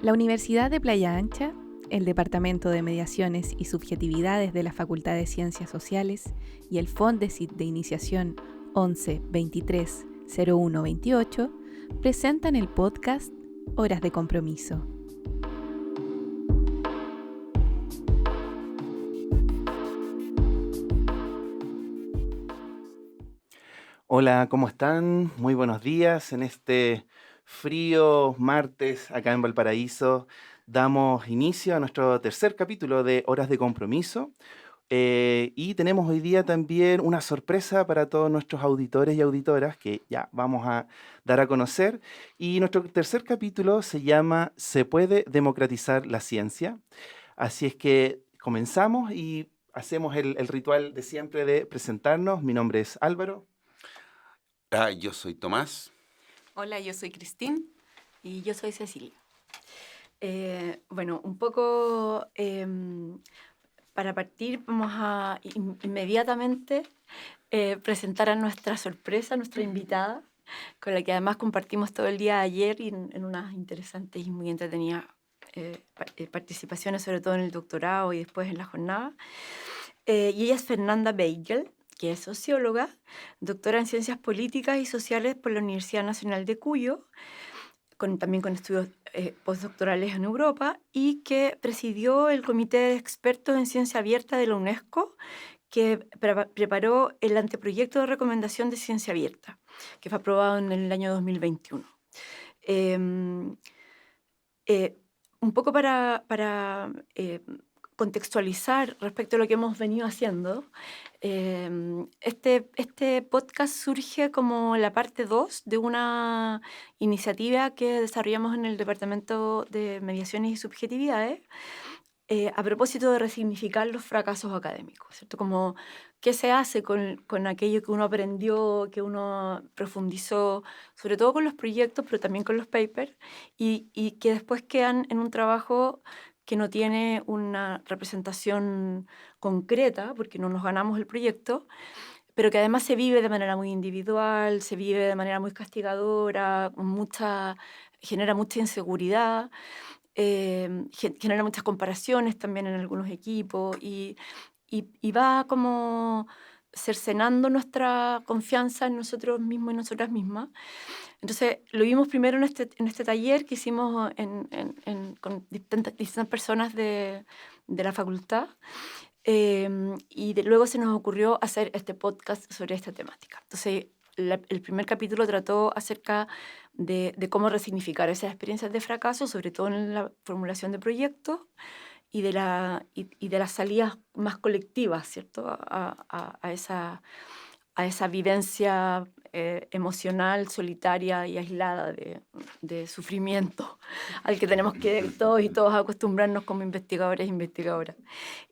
La Universidad de Playa Ancha, el Departamento de Mediaciones y Subjetividades de la Facultad de Ciencias Sociales y el Fondesit de Iniciación 11 23 01 28 presentan el podcast Horas de Compromiso. Hola, ¿cómo están? Muy buenos días. En este frío martes acá en Valparaíso damos inicio a nuestro tercer capítulo de Horas de Compromiso. Y tenemos hoy día también una sorpresa para todos nuestros auditores y auditoras que ya vamos a dar a conocer. Y nuestro tercer capítulo se llama ¿Se puede democratizar la ciencia? Así es que comenzamos y hacemos el ritual de siempre de presentarnos. Mi nombre es Álvaro. Yo soy Tomás. Hola, yo soy Cristín. Y yo soy Cecilia. Bueno, un poco para partir vamos a inmediatamente presentar a nuestra sorpresa, nuestra invitada, con la que además compartimos todo el día de ayer en unas interesantes y muy entretenidas participaciones, sobre todo en el doctorado y después en la jornada. Y ella es Fernanda Beigel, que es socióloga, doctora en Ciencias Políticas y Sociales por la Universidad Nacional de Cuyo, también con estudios postdoctorales en Europa, y que presidió el Comité de Expertos en Ciencia Abierta de la UNESCO, que preparó el anteproyecto de recomendación de ciencia abierta, que fue aprobado en el año 2021. Un poco para contextualizar respecto a lo que hemos venido haciendo, este podcast surge como la parte 2 de una iniciativa que desarrollamos en el Departamento de Mediaciones y Subjetividades a propósito de resignificar los fracasos académicos, ¿cierto? Como qué se hace con aquello que uno aprendió, que uno profundizó, sobre todo con los proyectos, pero también con los papers, y que después quedan en un trabajo que no tiene una representación concreta, porque no nos ganamos el proyecto, pero que además se vive de manera muy individual, se vive de manera muy castigadora, genera mucha inseguridad, genera muchas comparaciones también en algunos equipos y va como cercenando nuestra confianza en nosotros mismos y nosotras mismas. Entonces, lo vimos primero en este taller que hicimos con distintas personas de la facultad, y luego se nos ocurrió hacer este podcast sobre esta temática. Entonces, el primer capítulo trató acerca de cómo resignificar esas experiencias de fracaso, sobre todo en la formulación de proyectos y de las salidas más colectivas, ¿cierto? A esa vivencia emocional, solitaria y aislada de sufrimiento al que tenemos que todos y todas acostumbrarnos como investigadores e investigadoras.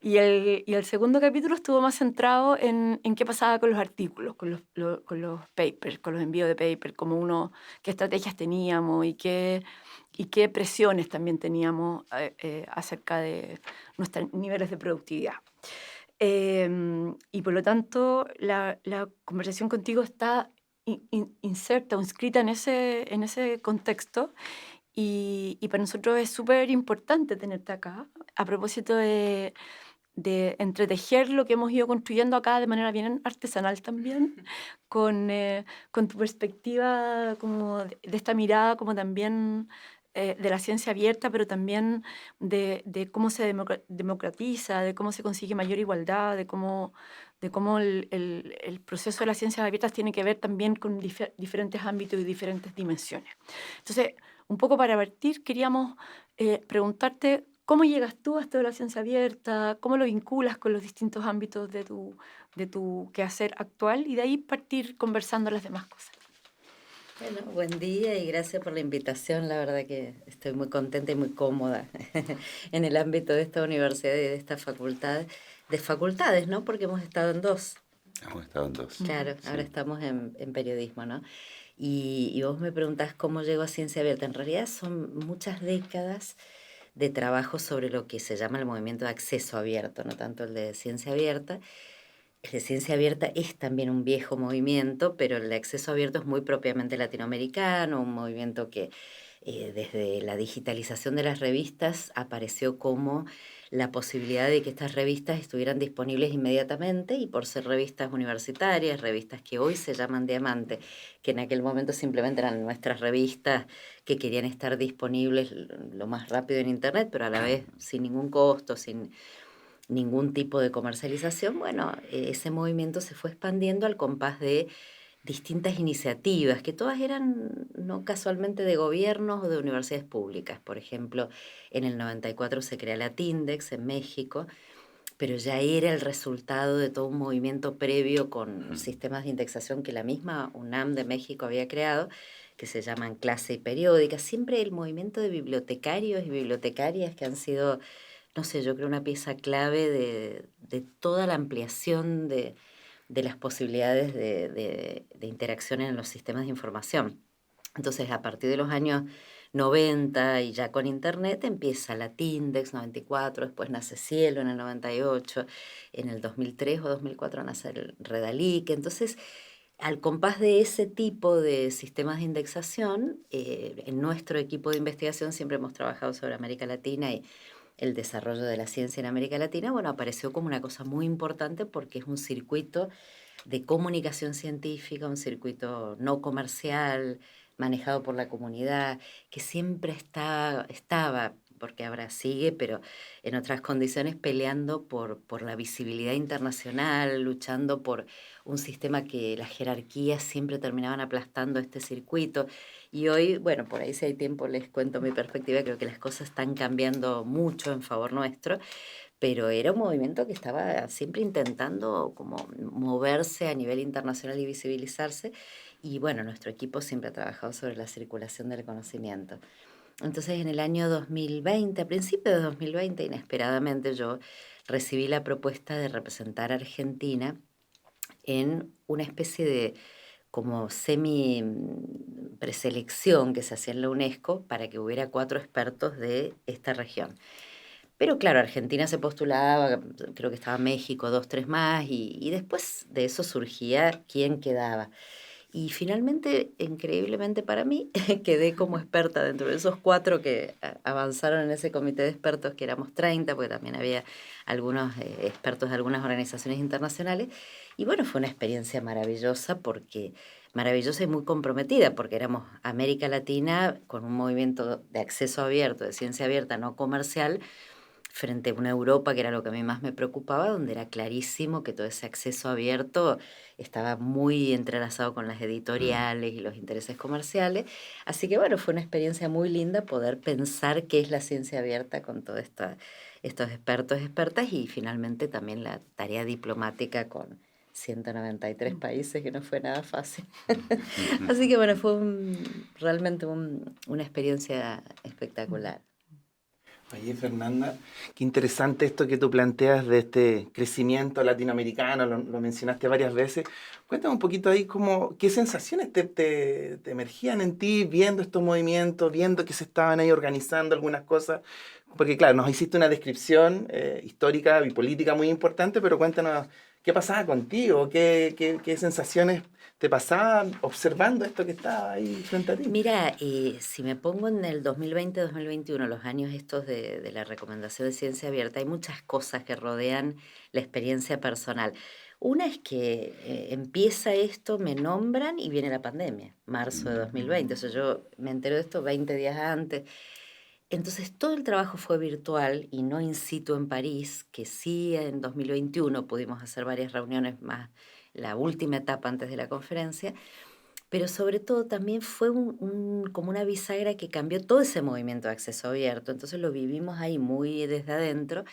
Y el segundo capítulo estuvo más centrado en qué pasaba con los artículos, con los papers, con los envíos de papers, qué estrategias teníamos y qué presiones también teníamos acerca de nuestros niveles de productividad. Y por lo tanto, la conversación contigo está inserta o inscrita en ese contexto, y para nosotros es súper importante tenerte acá a propósito de entretejer lo que hemos ido construyendo acá de manera bien artesanal también, con tu perspectiva como de esta mirada como también de la ciencia abierta, pero también de cómo se democratiza, de cómo se consigue mayor igualdad, de cómo el proceso de las ciencias abiertas tiene que ver también con diferentes ámbitos y diferentes dimensiones. Entonces, un poco para partir, queríamos preguntarte cómo llegas tú a esto de la ciencia abierta, cómo lo vinculas con los distintos ámbitos de tu quehacer actual, y de ahí partir conversando las demás cosas. Bueno, buen día y gracias por la invitación. La verdad que estoy muy contenta y muy cómoda en el ámbito de esta universidad y de esta facultad, de facultades, ¿no? Porque hemos estado en dos. Hemos estado en dos. Claro, Sí. ahora estamos en periodismo, ¿no? Y vos me preguntás cómo llego a ciencia abierta. En realidad son muchas décadas de trabajo sobre lo que se llama el movimiento de acceso abierto, no tanto el de ciencia abierta. El de ciencia abierta es también un viejo movimiento, pero el de acceso abierto es muy propiamente latinoamericano, un movimiento que desde la digitalización de las revistas apareció como la posibilidad de que estas revistas estuvieran disponibles inmediatamente, y por ser revistas universitarias, revistas que hoy se llaman Diamante, que en aquel momento simplemente eran nuestras revistas que querían estar disponibles lo más rápido en Internet, pero a la vez sin ningún costo, sin ningún tipo de comercialización. Bueno, ese movimiento se fue expandiendo al compás de distintas iniciativas, que todas eran no casualmente de gobiernos o de universidades públicas. Por ejemplo, en el 94 se crea la Tindex en México, pero ya era el resultado de todo un movimiento previo con sistemas de indexación que la misma UNAM de México había creado, que se llaman clase y periódica. Siempre el movimiento de bibliotecarios y bibliotecarias que han sido, no sé, yo creo una pieza clave de toda la ampliación de las posibilidades de interacción en los sistemas de información. Entonces, a partir de los años 90 y ya con Internet empieza la Tindex 94, después nace Cielo en el 98, en el 2003 o 2004 nace el Redalic. Entonces, al compás de ese tipo de sistemas de indexación, en nuestro equipo de investigación siempre hemos trabajado sobre América Latina y el desarrollo de la ciencia en América Latina. Bueno, apareció como una cosa muy importante porque es un circuito de comunicación científica, un circuito no comercial, manejado por la comunidad, que siempre estaba, porque ahora sigue, pero en otras condiciones, peleando por la visibilidad internacional, luchando por un sistema que las jerarquías siempre terminaban aplastando este circuito. Y hoy, bueno, por ahí si hay tiempo les cuento mi perspectiva, creo que las cosas están cambiando mucho en favor nuestro, pero era un movimiento que estaba siempre intentando como moverse a nivel internacional y visibilizarse, y bueno, nuestro equipo siempre ha trabajado sobre la circulación del conocimiento. Entonces, en el año 2020, a principios de 2020, inesperadamente yo recibí la propuesta de representar a Argentina en una especie de como semi preselección que se hacía en la UNESCO para que hubiera 4 expertos de esta región. Pero claro, Argentina se postulaba, creo que estaba México, 2, 3 más, y después de eso surgía quién quedaba. Y finalmente, increíblemente para mí, quedé como experta dentro de esos 4 que avanzaron en ese comité de expertos, que éramos 30, porque también había algunos expertos de algunas organizaciones internacionales. Y bueno, fue una experiencia maravillosa, maravillosa y muy comprometida, porque éramos América Latina con un movimiento de acceso abierto, de ciencia abierta, no comercial, frente a una Europa, que era lo que a mí más me preocupaba, donde era clarísimo que todo ese acceso abierto estaba muy entrelazado con las editoriales y los intereses comerciales. Así que bueno, fue una experiencia muy linda poder pensar qué es la ciencia abierta con todos estos expertos y expertas, y finalmente también la tarea diplomática con 193 países, que no fue nada fácil. Así que bueno, fue realmente una experiencia espectacular. Oye, Fernanda, qué interesante esto que tú planteas de este crecimiento latinoamericano, lo mencionaste varias veces. Cuéntame un poquito ahí qué sensaciones te emergían en ti viendo estos movimientos, viendo que se estaban ahí organizando algunas cosas. Porque claro, nos hiciste una descripción histórica y política muy importante, pero cuéntanos qué pasaba contigo, qué sensaciones te pasaban observando esto que estaba ahí frente a ti. Mira, si me pongo en el 2020-2021, los años estos de la recomendación de ciencia abierta, hay muchas cosas que rodean la experiencia personal. Una es que empieza esto, me nombran y viene la pandemia, marzo de 2020. O sea, yo me entero de esto 20 días antes. Entonces todo el trabajo fue virtual y no in situ en París, que sí en 2021 pudimos hacer varias reuniones más, la última etapa antes de la conferencia, pero sobre todo también fue como una bisagra que cambió todo ese movimiento de acceso abierto. Entonces lo vivimos ahí muy desde adentro.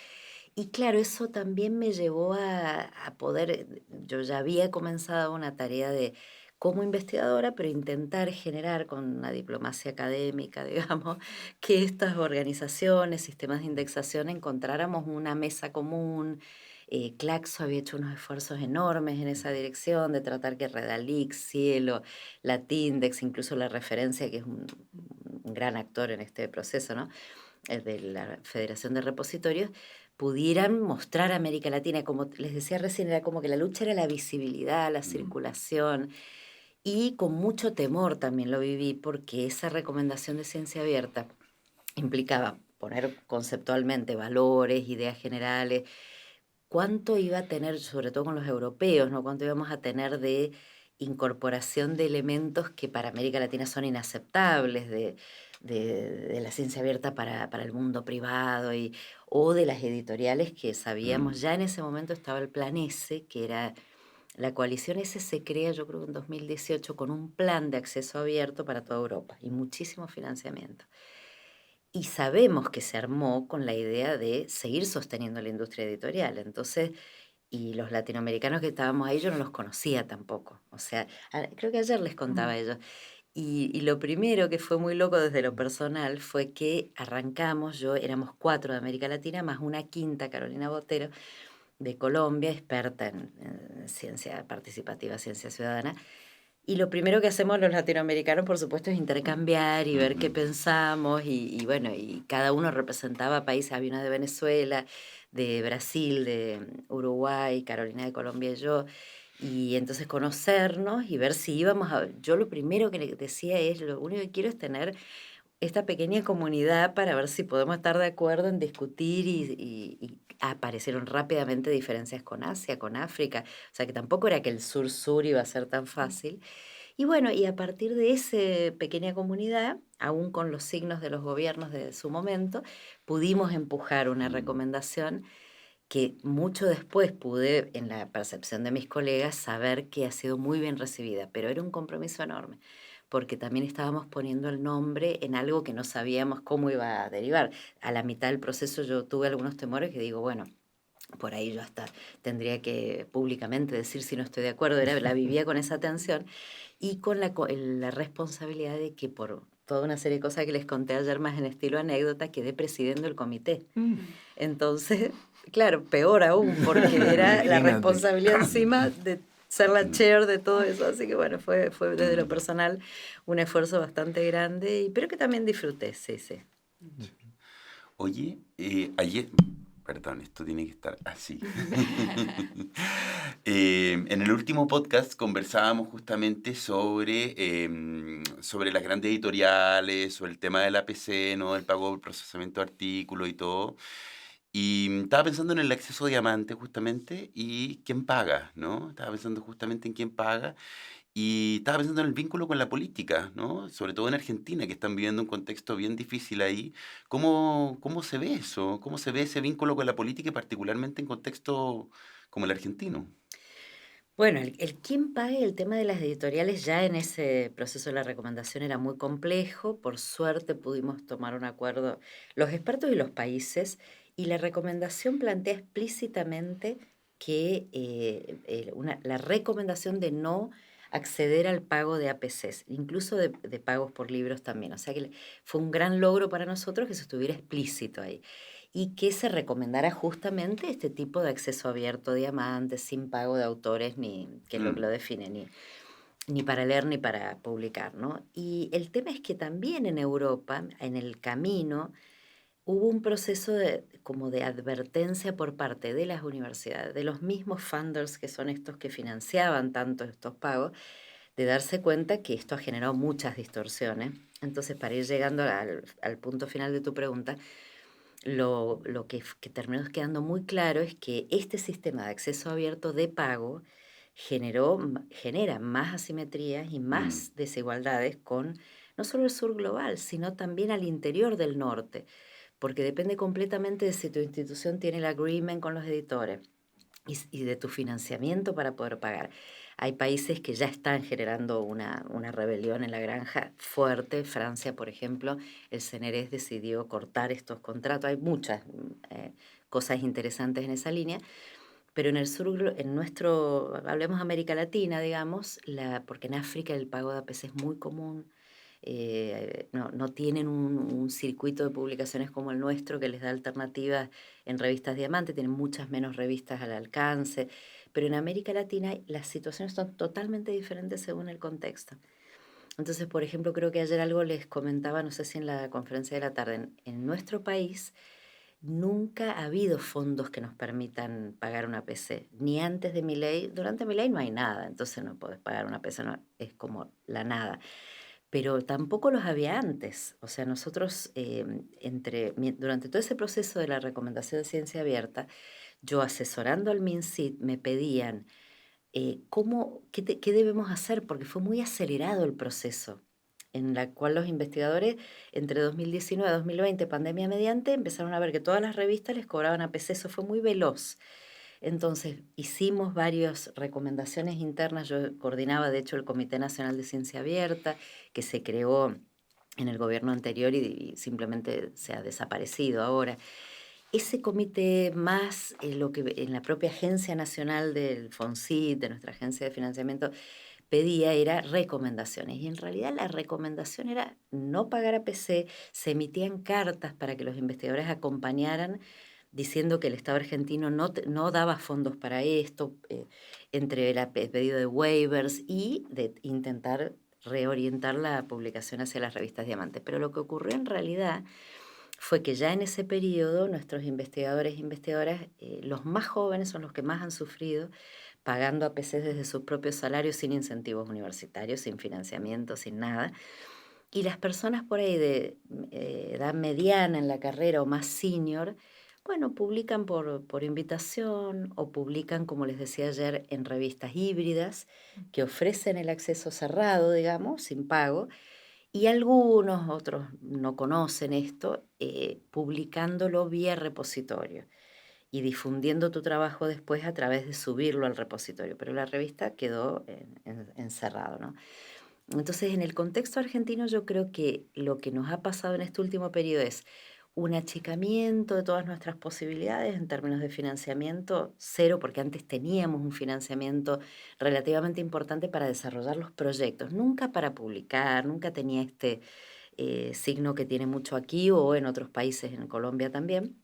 Y claro, eso también me llevó a poder, yo ya había comenzado una tarea de como investigadora, pero intentar generar con una diplomacia académica, digamos, que estas organizaciones, sistemas de indexación, encontráramos una mesa común. Claxo había hecho unos esfuerzos enormes en esa dirección, de tratar que Redalic, Cielo, la Tindex, incluso la referencia, que es un gran actor en este proceso, ¿no? De la Federación de Repositorios, pudieran mostrar a América Latina. Como les decía recién, era como que la lucha era la visibilidad, la circulación. Y con mucho temor también lo viví, porque esa recomendación de ciencia abierta implicaba poner conceptualmente valores, ideas generales, cuánto iba a tener, sobre todo con los europeos, ¿no? Cuánto íbamos a tener de incorporación de elementos que para América Latina son inaceptables, de la ciencia abierta para el mundo privado, o de las editoriales que sabíamos, ya en ese momento estaba el Plan S, que era la coalición S, se crea yo creo en 2018 con un plan de acceso abierto para toda Europa y muchísimo financiamiento. Y sabemos que se armó con la idea de seguir sosteniendo la industria editorial. Entonces, y los latinoamericanos que estábamos ahí, yo no los conocía tampoco. O sea, creo que ayer les contaba a ellos. Y lo primero que fue muy loco desde lo personal fue que arrancamos, éramos 4 de América Latina, más una quinta, Carolina Botero, de Colombia, experta en ciencia participativa, ciencia ciudadana. Y lo primero que hacemos los latinoamericanos, por supuesto, es intercambiar y ver qué pensamos. Y bueno, y cada uno representaba países. Había una de Venezuela, de Brasil, de Uruguay, Carolina de Colombia y yo. Y entonces conocernos y ver si íbamos a... Yo lo primero que le decía es, lo único que quiero es tener esta pequeña comunidad para ver si podemos estar de acuerdo en discutir y aparecieron rápidamente diferencias con Asia, con África, o sea que tampoco era que el sur-sur iba a ser tan fácil. Y bueno, y a partir de esa pequeña comunidad, aún con los signos de los gobiernos de su momento, pudimos empujar una recomendación que mucho después pude, en la percepción de mis colegas, saber que ha sido muy bien recibida, pero era un compromiso enorme, porque también estábamos poniendo el nombre en algo que no sabíamos cómo iba a derivar. A la mitad del proceso yo tuve algunos temores que digo, bueno, por ahí yo hasta tendría que públicamente decir si no estoy de acuerdo, la vivía con esa tensión y con la responsabilidad de que por toda una serie de cosas que les conté ayer más en estilo anécdota, quedé presidiendo el comité. Entonces, claro, peor aún, porque era la Imagínate. responsabilidad encima de ser la chair de todo eso. Así que bueno, fue desde lo personal un esfuerzo bastante grande, pero que también disfruté, sí. Oye, ayer, perdón, esto tiene que estar así. En el último podcast conversábamos justamente sobre las grandes editoriales, sobre el tema del APC, ¿no? El pago del procesamiento de artículos y todo. Y estaba pensando en el acceso diamante justamente y quién paga, ¿no? Estaba pensando justamente en quién paga y estaba pensando en el vínculo con la política, ¿no? Sobre todo en Argentina, que están viviendo un contexto bien difícil ahí. ¿Cómo se ve eso? ¿Cómo se ve ese vínculo con la política y particularmente en contexto como el argentino? Bueno, el quién pague, el tema de las editoriales ya en ese proceso de la recomendación era muy complejo. Por suerte pudimos tomar un acuerdo los expertos y los países y la recomendación plantea explícitamente que la recomendación de no acceder al pago de APCs, incluso de pagos por libros también. O sea que fue un gran logro para nosotros que eso estuviera explícito ahí y que se recomendara justamente este tipo de acceso abierto, diamante, sin pago de autores, ni que es lo que lo define, ni para leer ni para publicar, ¿no? Y el tema es que también en Europa, en el camino, hubo un proceso como de advertencia por parte de las universidades, de los mismos funders que son estos que financiaban tanto estos pagos, de darse cuenta que esto ha generado muchas distorsiones. Entonces, para ir llegando al punto final de tu pregunta, lo que terminó quedando muy claro es que este sistema de acceso abierto de pago genera más asimetrías y Mm, más desigualdades con no solo el sur global, sino también al interior del norte, porque depende completamente de si tu institución tiene el agreement con los editores y de tu financiamiento para poder pagar. Hay países que ya están generando una rebelión en la granja fuerte. Francia, por ejemplo, el CNRS decidió cortar estos contratos. Hay muchas cosas interesantes en esa línea, pero en el sur, en nuestro, hablemos América Latina, digamos, porque en África el pago de APC es muy común. No tienen un circuito de publicaciones como el nuestro que les da alternativas en revistas Diamante, tienen muchas menos revistas al alcance, pero en América Latina las situaciones son totalmente diferentes según el contexto. Entonces, por ejemplo, creo que ayer algo les comentaba, no sé si en la conferencia de la tarde, en nuestro país nunca ha habido fondos que nos permitan pagar una PC, ni antes de Milei. Durante Milei no hay nada, entonces no podés pagar una PC, no, es como la nada. Pero tampoco los había antes. O sea, nosotros durante todo ese proceso de la recomendación de ciencia abierta, yo asesorando al MinSit me pedían qué debemos hacer, porque fue muy acelerado el proceso en la cual los investigadores entre 2019 y 2020, pandemia mediante, empezaron a ver que todas las revistas les cobraban APC, eso fue muy veloz. Entonces hicimos varias recomendaciones internas, yo coordinaba de hecho el Comité Nacional de Ciencia Abierta, que se creó en el gobierno anterior y simplemente se ha desaparecido ahora. Ese comité más lo que en la propia Agencia Nacional del FONSIT, de nuestra agencia de financiamiento, pedía era recomendaciones. Y en realidad la recomendación era no pagar APC, se emitían cartas para que los investigadores acompañaran diciendo que el Estado argentino no daba fondos para esto, entre el pedido de waivers y de intentar reorientar la publicación hacia las revistas Diamante. Pero lo que ocurrió en realidad fue que ya en ese periodo nuestros investigadores e investigadoras, los más jóvenes son los que más han sufrido, pagando APC desde sus propios salarios sin incentivos universitarios, sin financiamiento, sin nada. Y las personas por ahí de edad mediana en la carrera o más senior, bueno, publican por invitación o publican, como les decía ayer, en revistas híbridas que ofrecen el acceso cerrado, digamos, sin pago. Y algunos, otros no conocen esto, publicándolo vía repositorio y difundiendo tu trabajo después a través de subirlo al repositorio. Pero la revista quedó encerrado, ¿no? Entonces, en el contexto argentino, yo creo que lo que nos ha pasado en este último periodo es un achicamiento de todas nuestras posibilidades en términos de financiamiento, cero, porque antes teníamos un financiamiento relativamente importante para desarrollar los proyectos, nunca para publicar, nunca tenía este signo que tiene mucho aquí o en otros países, en Colombia también,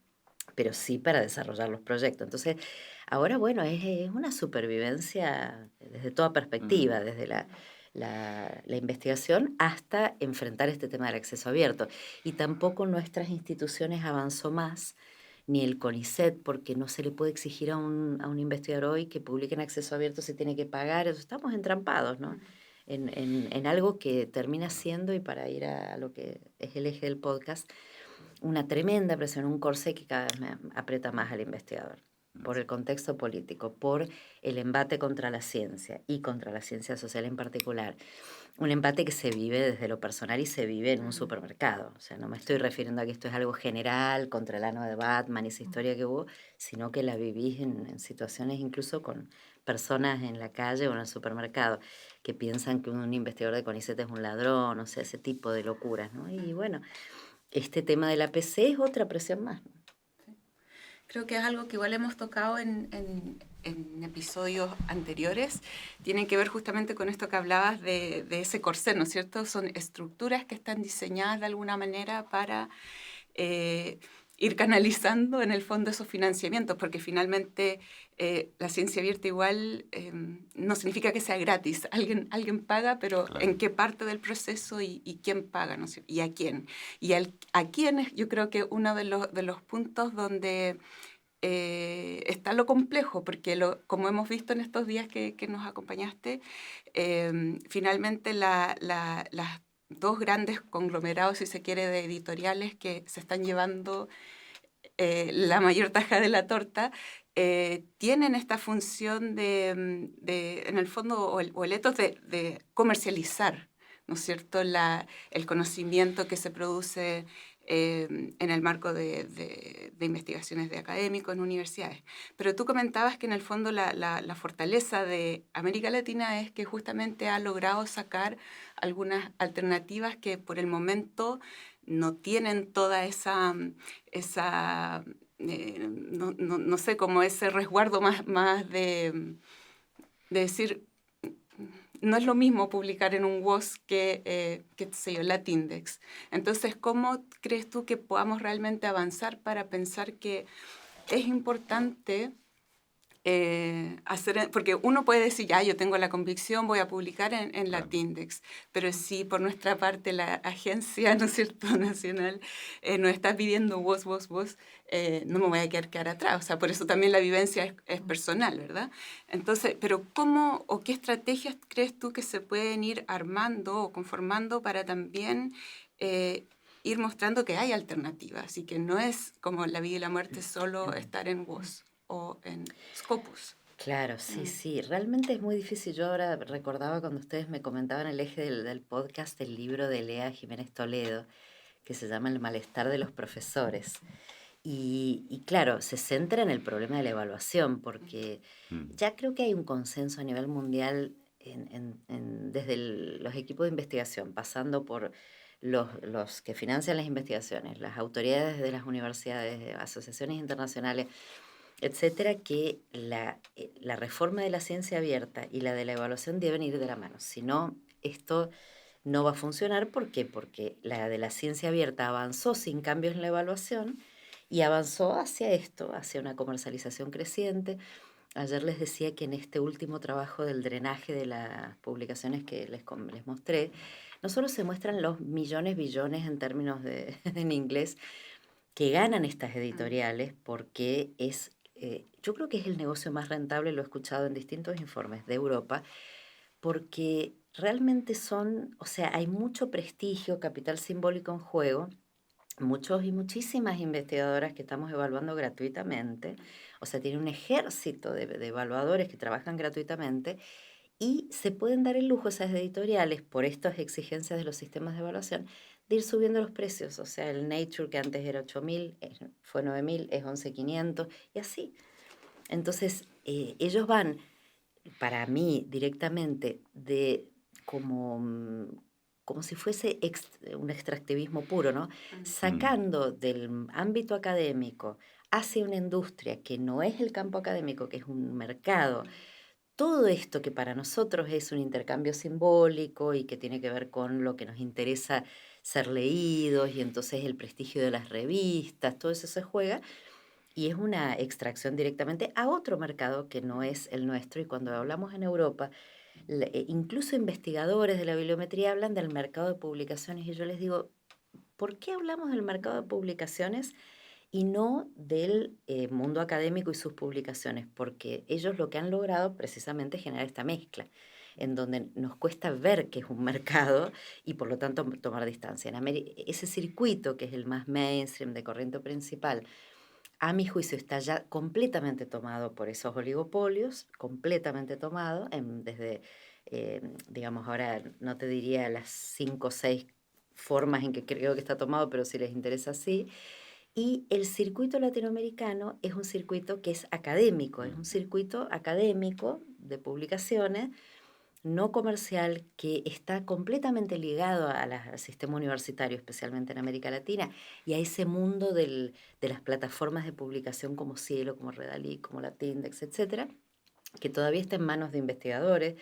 pero sí para desarrollar los proyectos. Entonces, ahora, bueno, es una supervivencia desde toda perspectiva, desde la investigación hasta enfrentar este tema del acceso abierto. Y tampoco nuestras instituciones avanzó más, ni el CONICET, porque no se le puede exigir a un investigador hoy que publique en acceso abierto, se tiene que pagar, eso estamos entrampados, ¿no? En algo que termina siendo, y para ir a lo que es el eje del podcast, una tremenda presión, un corsé que cada vez me aprieta más al investigador, por el contexto político, por el embate contra la ciencia y contra la ciencia social en particular. Un embate que se vive desde lo personal y se vive en un supermercado. O sea, no me estoy refiriendo a que esto es algo general contra el ano de Batman y esa historia que hubo, sino que la vivís en situaciones incluso con personas en la calle o en el supermercado que piensan que un investigador de CONICET es un ladrón, o sea, ese tipo de locuras, ¿no? Y bueno, este tema de la PC es otra presión más, ¿no? Creo que es algo que igual hemos tocado en episodios anteriores. Tiene que ver justamente con esto que hablabas de ese corsé, ¿no es cierto? Son estructuras que están diseñadas de alguna manera para ir canalizando en el fondo esos financiamientos, porque finalmente la ciencia abierta igual no significa que sea gratis. Alguien paga, pero claro, ¿en qué parte del proceso y quién paga, ¿no? Y a quién? Y a quién es, yo creo que uno de los puntos donde está lo complejo, porque como hemos visto en estos días que nos acompañaste, finalmente las dos grandes conglomerados, si se quiere, de editoriales que se están llevando la mayor taja de la torta, tienen esta función en el fondo, o el ethos de comercializar, ¿no es cierto?, el conocimiento que se produce en el marco de investigaciones de académicos en universidades. Pero tú comentabas que en el fondo la fortaleza de América Latina es que justamente ha logrado sacar algunas alternativas que por el momento no tienen toda no sé, como ese resguardo más de decir, no es lo mismo publicar en un WOS que qué sé yo, Latindex. Entonces, ¿cómo crees tú que podamos realmente avanzar para pensar que es importante porque uno puede decir, ya, yo tengo la convicción, voy a publicar en Claro. Latindex, pero si por nuestra parte la agencia, ¿no es cierto?, nacional nos está pidiendo vos, no me voy a quedar atrás. O sea, por eso también la vivencia es personal, ¿verdad? Entonces, pero ¿cómo o qué estrategias crees tú que se pueden ir armando o conformando para también ir mostrando que hay alternativas y que no es como la vida y la muerte solo estar en voz o en Scopus? Claro, sí, realmente es muy difícil. Yo ahora recordaba cuando ustedes me comentaban el eje del podcast, el libro de Lea Jiménez Toledo, que se llama El malestar de los profesores. Y claro, se centra en el problema de la evaluación, porque Mm. ya creo que hay un consenso a nivel mundial desde los equipos de investigación, pasando por los que financian las investigaciones, las autoridades de las universidades, asociaciones internacionales, etcétera, que la reforma de la ciencia abierta y la de la evaluación deben ir de la mano. Si no, esto no va a funcionar. ¿Por qué? Porque la de la ciencia abierta avanzó sin cambios en la evaluación y avanzó hacia esto, hacia una comercialización creciente. Ayer les decía que en este último trabajo del drenaje de las publicaciones que les mostré, no solo se muestran los millones, billones en términos en inglés, que ganan estas editoriales, porque yo creo que es el negocio más rentable, lo he escuchado en distintos informes de Europa, porque realmente o sea, hay mucho prestigio, capital simbólico en juego, muchos y muchísimas investigadoras que estamos evaluando gratuitamente, o sea, tiene un ejército de evaluadores que trabajan gratuitamente y se pueden dar el lujo esas editoriales, por estas exigencias de los sistemas de evaluación, de ir subiendo los precios. O sea, el Nature, que antes era 8.000, fue 9.000, es 11.500 y así. Entonces, ellos van, para mí, directamente como si fuese un extractivismo puro, ¿no? Sacando del ámbito académico hacia una industria que no es el campo académico, que es un mercado. Todo esto que para nosotros es un intercambio simbólico y que tiene que ver con lo que nos interesa ser leídos y entonces el prestigio de las revistas, todo eso se juega y es una extracción directamente a otro mercado que no es el nuestro. Y cuando hablamos en Europa, incluso investigadores de la bibliometría hablan del mercado de publicaciones y yo les digo, ¿por qué hablamos del mercado de publicaciones y no del mundo académico y sus publicaciones? Porque ellos lo que han logrado precisamente es generar esta mezcla, en donde nos cuesta ver que es un mercado y por lo tanto tomar distancia. Ese circuito, que es el más mainstream de corriente principal, a mi juicio está ya completamente tomado por esos oligopolios, completamente tomado, desde, digamos, ahora no te diría las 5 o 6 formas en que creo que está tomado, pero si les interesa, sí. Y el circuito latinoamericano es un circuito que es académico, es un circuito académico de publicaciones, no comercial, que está completamente ligado al sistema universitario, especialmente en América Latina, y a ese mundo de las plataformas de publicación como Cielo, como Redalí, como Latindex, etcétera, que todavía está en manos de investigadores,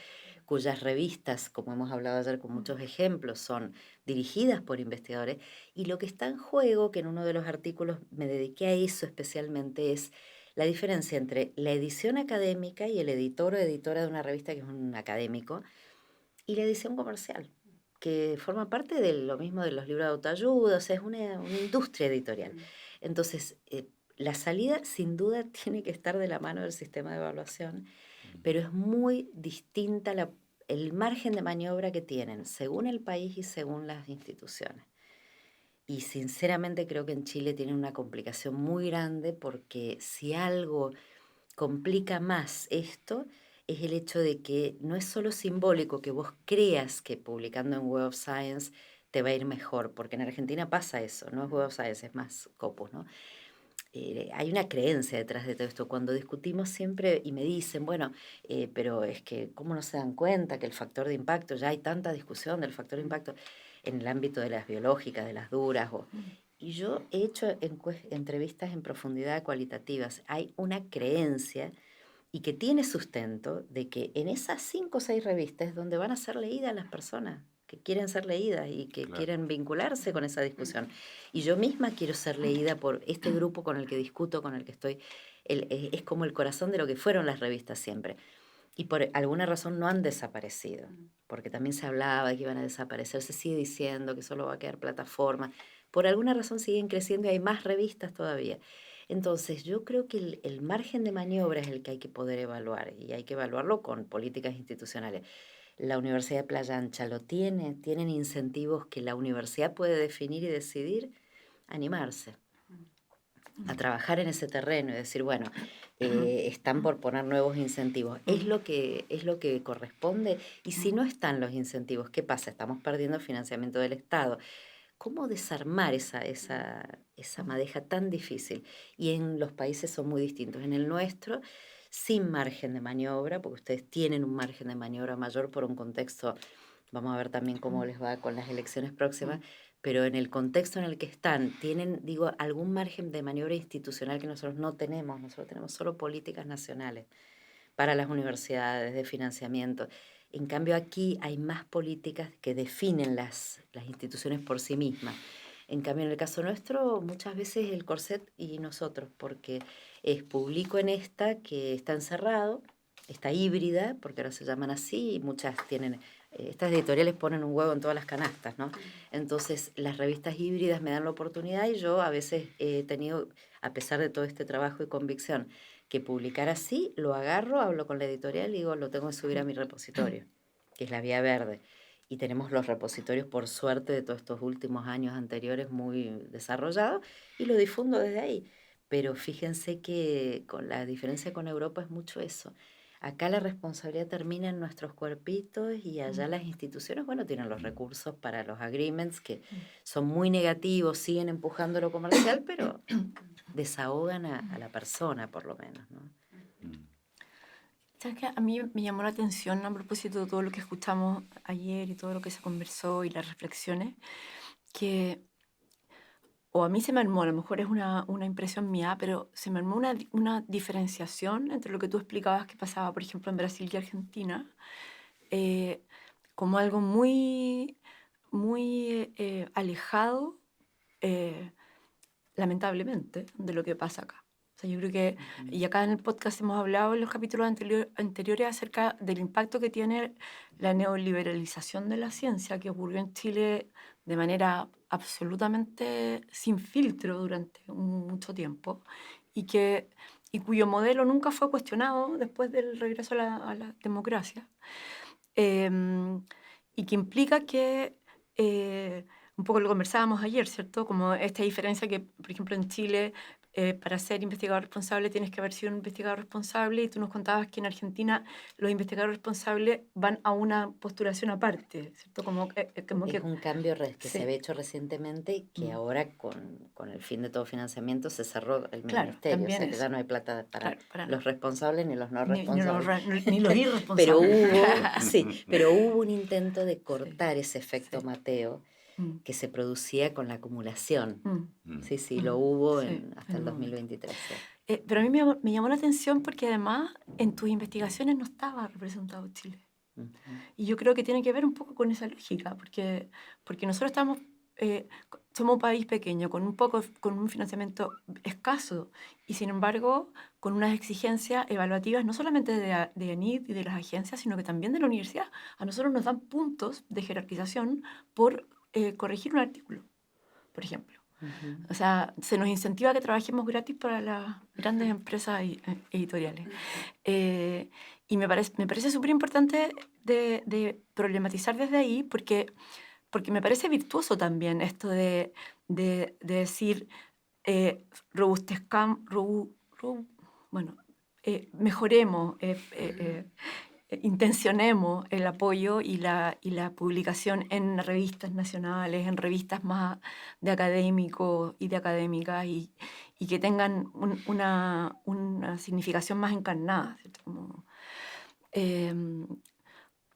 cuyas revistas, como hemos hablado ayer con muchos ejemplos, son dirigidas por investigadores, y lo que está en juego, que en uno de los artículos me dediqué a eso especialmente, es la diferencia entre la edición académica y el editor o editora de una revista que es un académico, y la edición comercial, que forma parte de lo mismo de los libros de autoayuda, o sea, es una industria editorial. Entonces, la salida sin duda tiene que estar de la mano del sistema de evaluación, pero es muy distinta el margen de maniobra que tienen según el país y según las instituciones. Y sinceramente creo que en Chile tienen una complicación muy grande, porque si algo complica más esto es el hecho de que no es solo simbólico que vos creas que publicando en Web of Science te va a ir mejor, porque en Argentina pasa eso, no es Web of Science, es más Scopus, ¿no? Hay una creencia detrás de todo esto. Cuando discutimos siempre y me dicen, bueno, pero es que ¿cómo no se dan cuenta que el factor de impacto, ya hay tanta discusión del factor de impacto en el ámbito de las biológicas, de las duras? Y yo he hecho entrevistas en profundidad cualitativas. Hay una creencia y que tiene sustento de que en esas 5 o 6 revistas es donde van a ser leídas las personas. que quieren ser leídas y que Claro. quieren vincularse con esa discusión. Y yo misma quiero ser leída por este grupo con el que discuto, con el que estoy. Es como el corazón de lo que fueron las revistas siempre. Y por alguna razón no han desaparecido, porque también se hablaba de que iban a desaparecer, se sigue diciendo que solo va a quedar plataforma. Por alguna razón siguen creciendo y hay más revistas todavía. Entonces, yo creo que el margen de maniobra es el que hay que poder evaluar y hay que evaluarlo con políticas institucionales. La Universidad de Playa Ancha lo tiene, tienen incentivos que la universidad puede definir y decidir, animarse a trabajar en ese terreno y decir, bueno, están por poner nuevos incentivos. Es lo que corresponde. Y si no están los incentivos, ¿qué pasa? Estamos perdiendo financiamiento del Estado. ¿Cómo desarmar esa madeja tan difícil? Y en los países son muy distintos. En el nuestro, sin margen de maniobra, porque ustedes tienen un margen de maniobra mayor por un contexto, vamos a ver también cómo les va con las elecciones próximas, pero en el contexto en el que están, tienen, digo, algún margen de maniobra institucional que nosotros no tenemos. Nosotros tenemos solo políticas nacionales para las universidades de financiamiento. En cambio, aquí hay más políticas que definen las instituciones por sí mismas. En cambio, en el caso nuestro, muchas veces el corset y nosotros, porque es publico en esta que está encerrado, está híbrida, porque ahora se llaman así, y muchas tienen, estas editoriales ponen un huevo en todas las canastas, ¿no? Entonces, las revistas híbridas me dan la oportunidad y yo a veces he tenido, a pesar de todo este trabajo y convicción, que publicar así, lo agarro, hablo con la editorial y digo, lo tengo que subir a mi repositorio, que es la Vía Verde. Y tenemos los repositorios, por suerte, de todos estos últimos años anteriores muy desarrollados y lo difundo desde ahí. Pero fíjense que con la diferencia con Europa es mucho eso. Acá la responsabilidad termina en nuestros cuerpitos y allá las instituciones, bueno, tienen los recursos para los agreements que son muy negativos, siguen empujando lo comercial, pero desahogan a la persona por lo menos, ¿no? ¿Sabes qué? A mí me llamó la atención a propósito de todo lo que escuchamos ayer y todo lo que se conversó y las reflexiones, que, o a mí se me armó, a lo mejor es una impresión mía, pero se me armó una diferenciación entre lo que tú explicabas que pasaba, por ejemplo, en Brasil y Argentina, como algo muy, muy alejado, lamentablemente, de lo que pasa acá. O sea, yo creo que, y acá en el podcast hemos hablado en los capítulos anteriores acerca del impacto que tiene la neoliberalización de la ciencia que ocurrió en Chile de manera absolutamente sin filtro durante mucho tiempo y cuyo modelo nunca fue cuestionado después del regreso a la democracia. Y que implica que, un poco lo conversábamos ayer, ¿cierto? Como esta diferencia que, por ejemplo, en Chile, para ser investigador responsable tienes que haber sido un investigador responsable y tú nos contabas que en Argentina los investigadores responsables van a una postulación aparte, ¿cierto? Como Es un cambio que sí. se había hecho recientemente y que ahora con el fin de todo financiamiento se cerró el Claro, ministerio, o también sea que eso. ya no hay plata Claro, para los responsables ni los no ni responsables. ni los irresponsables. Pero hubo un intento de cortar ese efecto Sí. Mateo Mm, que se producía con la acumulación. mm. Sí, lo hubo Sí, hasta en el un momento. 2023. Sí. Pero a mí me llamó la atención porque además en tus investigaciones no estaba representado Chile. Ujú. Y yo creo que tiene que ver un poco con esa lógica, porque nosotros somos un país pequeño, con un financiamiento escaso, y sin embargo con unas exigencias evaluativas no solamente de ANID y de las agencias, sino que también de la universidad. A nosotros nos dan puntos de jerarquización por corregir un artículo, por ejemplo. Ujú. O sea, se nos incentiva a que trabajemos gratis para las grandes empresas editoriales. Y me parece súper importante de problematizar desde ahí porque me parece virtuoso también esto de decir bueno, mejoremos, intencionemos el apoyo y la publicación en revistas nacionales, en revistas más de académicos y de académicas y que tengan una significación más encarnada, ¿cierto? Como,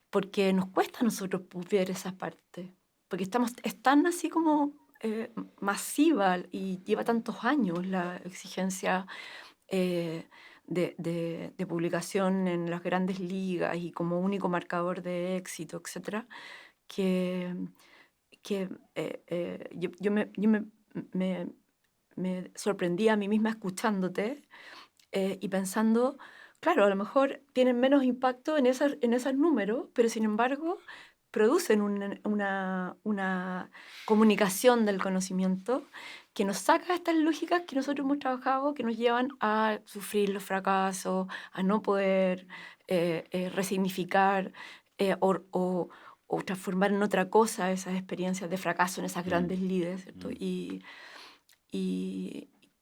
porque nos cuesta a nosotros ver esa parte, porque es tan así como masiva y lleva tantos años la exigencia de publicación en las grandes ligas y como único marcador de éxito, etcétera, me sorprendí a mí misma escuchándote y pensando, claro, a lo mejor tienen menos impacto en esos números, pero sin embargo producen una comunicación del conocimiento que nos saca estas lógicas que nosotros hemos trabajado, que nos llevan a sufrir los fracasos, a no poder resignificar o transformar en otra cosa esas experiencias de fracaso en esas grandes líderes, ¿cierto? Y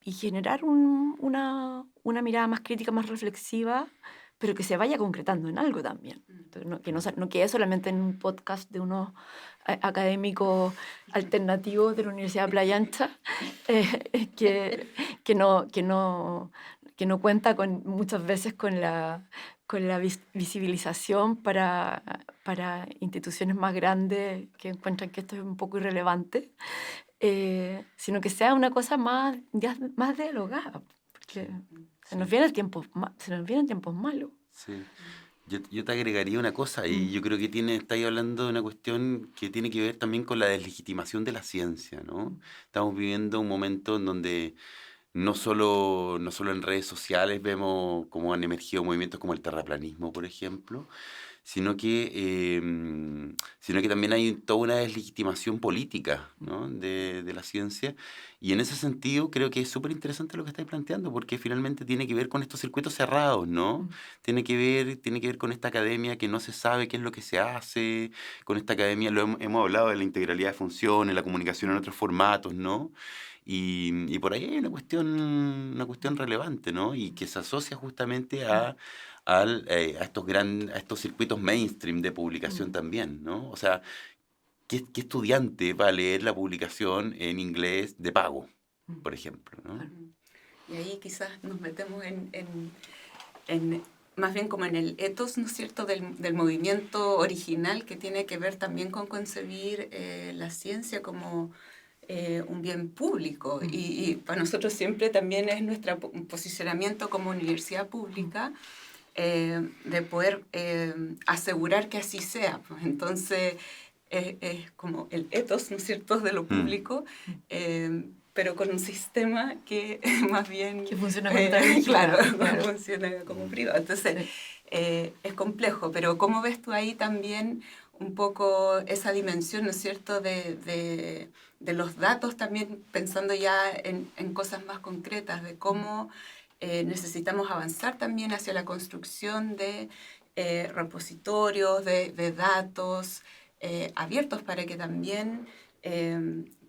generar una mirada más crítica, más reflexiva, pero que se vaya concretando en algo también. Entonces, que no quede solamente en un podcast de unos académicos alternativos de la Universidad de Playa Ancha, que no cuenta muchas veces con la visibilización para instituciones más grandes que encuentran que esto es un poco irrelevante. Sino que sea una cosa más dialogada, porque se nos vienen tiempos malos. Sí. Yo te agregaría una cosa, y yo creo que estáis hablando de una cuestión que tiene que ver también con la deslegitimación de la ciencia, ¿no? Estamos viviendo un momento en donde no solo en redes sociales vemos cómo han emergido movimientos como el terraplanismo, por ejemplo, sino que también hay toda una deslegitimación política, ¿no? de la ciencia. Y en ese sentido creo que es súper interesante lo que estáis planteando, porque finalmente tiene que ver con estos circuitos cerrados, ¿no? Tiene que ver con esta academia que no se sabe qué es lo que se hace, con esta academia, hemos hablado de la integralidad de funciones, la comunicación en otros formatos, ¿no? Y por ahí hay una cuestión relevante, ¿no? Y que se asocia justamente a estos circuitos mainstream de publicación también, ¿no? O sea, ¿qué estudiante va a leer la publicación en inglés de pago, por ejemplo, ¿no? Y ahí quizás nos metemos en más bien como en el ethos, ¿no es cierto?, del movimiento original, que tiene que ver también con concebir la ciencia como un bien público. Y para nosotros siempre también es nuestro posicionamiento como universidad pública, de poder asegurar que así sea. Pues entonces es como el ethos, ¿no es cierto?, de lo público, pero con un sistema que más bien... Que funciona claro, funciona como privado. Entonces es complejo, pero ¿cómo ves tú ahí también un poco esa dimensión, ¿no es cierto?, de los datos, también pensando ya en cosas más concretas, de cómo necesitamos avanzar también hacia la construcción de repositorios, de datos abiertos, para que también,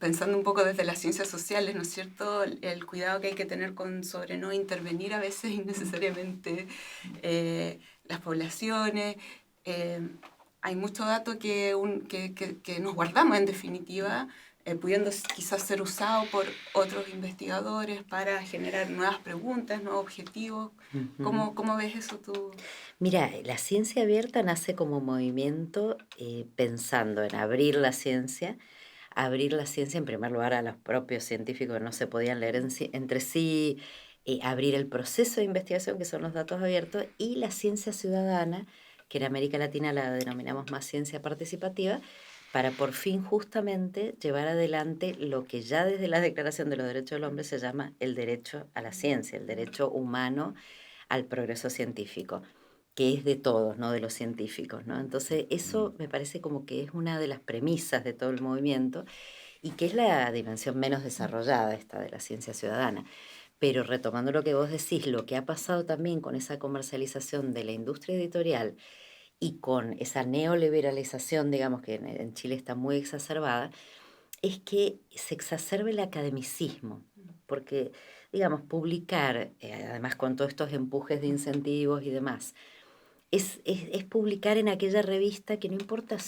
pensando un poco desde las ciencias sociales, ¿no es cierto?, el cuidado que hay que tener sobre no intervenir a veces innecesariamente las poblaciones. Hay mucho dato que nos guardamos, en definitiva, pudiendo quizás ser usado por otros investigadores para generar nuevas preguntas, nuevos objetivos. ¿Cómo ves eso tú? Mira, la ciencia abierta nace como movimiento pensando en abrir la ciencia en primer lugar a los propios científicos que no se podían leer entre sí, abrir el proceso de investigación, que son los datos abiertos, y la ciencia ciudadana, que en América Latina la denominamos más ciencia participativa, para por fin justamente llevar adelante lo que ya desde la Declaración de los Derechos del Hombre se llama el derecho a la ciencia, el derecho humano al progreso científico, que es de todos, no de los científicos, ¿no? Entonces eso me parece como que es una de las premisas de todo el movimiento, y que es la dimensión menos desarrollada esta de la ciencia ciudadana. Pero retomando lo que vos decís, lo que ha pasado también con esa comercialización de la industria editorial y con esa neoliberalización, digamos, que en Chile está muy exacerbada, es que se exacerbe el academicismo, porque, digamos, publicar, además con todos estos empujes de incentivos y demás, es publicar en aquella revista que no importa